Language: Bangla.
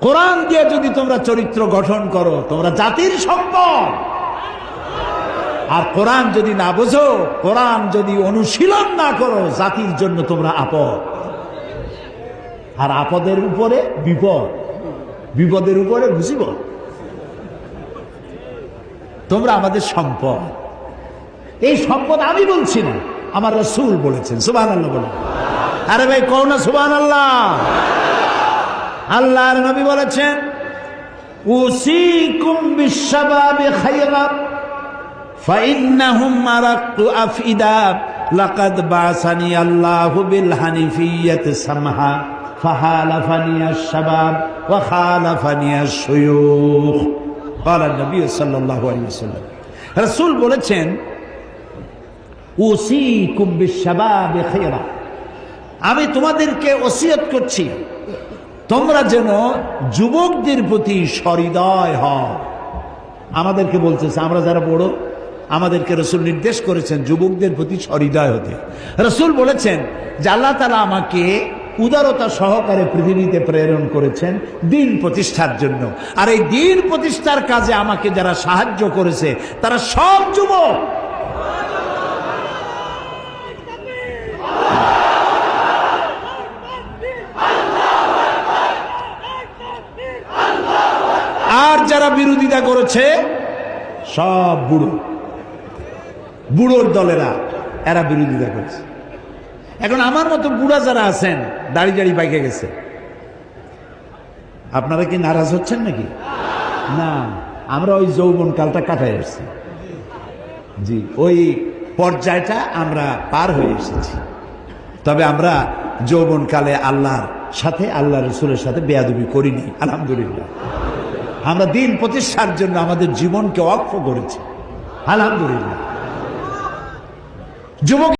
কোরআন দিয়ে যদি তোমরা চরিত্র গঠন করো তোমরা জাতির সম্পদ। আর কোরআন যদি না বোঝো, কোরআন যদি অনুশীলন না করো, জাতির জন্য তোমরা আপদ। আর আপদের উপরে বিপদ, বিপদের উপরে মুসিবত। তোমরা আমাদের সম্পদ। এই সম্পদ আমি বলছি না, আমার রাসূল বলেছেন। সুবহানাল্লাহ বলেন। আরে ভাই কও না সুবহানাল্লাহ। আল্লাহর নবী বলেছেন, উসিকুম বিশ-শাবাবি খায়রা ফাইন্নাহুম মারাক্তু আফইদা লাকাদ বাসানি আল্লাহু বিল হানিফিয়্যাতি সামহা ফাহালাফানি আশ-শাবাব ওয়া খালাফানি আশ-শুয়ুখ। ক্বালা নবী সাল্লাল্লাহু আলাইহি ওয়াসাল্লাম, রাসূল বলেছেন, উসিকুম বিশ-শাবাবি খায়রা, আমি তোমাদেরকে ওসিয়ত করছি তোমরা যেন যুবকদের প্রতি সহৃদয় হও। আমাদেরকে বলতেছে, আমরা যারা বড়, আমাদেরকে রাসূল নির্দেশ করেছেন যুবকদের প্রতি সহৃদয় হতে। রাসূল বলেছেন যে আল্লাহ তাআলা আমাকে উদারতা সহকারে পৃথিবীতে প্রেরণ করেছেন দ্বীন প্রতিষ্ঠার জন্য। আর এই দ্বীন প্রতিষ্ঠার কাজে আমাকে যারা সাহায্য করেছে তারা সব যুবক। আর যারা বিরোধিতা করেছে সব বুড়ো, বুড়োর দলেরা, এরা বিরোধিতা করেছে। এখন আমার মতো বুড়া যারা আছেন, দাড়ি দাড়ি পাইকে গেছে, আপনারা কি নারাজ হচ্ছেন নাকি? না, আমরা ওই যৌবন কালটা কাটাই আসছি। জি, ওই পর্যায়টা আমরা পার হয়ে এসেছি। তবে আমরা যৌবন কালে আল্লাহর সাথে, আল্লাহ রাসূলের সাথে বেয়াদবি করিনি, আলহামদুলিল্লাহ। আমরা দ্বীন প্রতিষ্ঠার জন্য আমাদের জীবনকে ওয়াকফ করেছি, আলহামদুলিল্লাহ। যুবক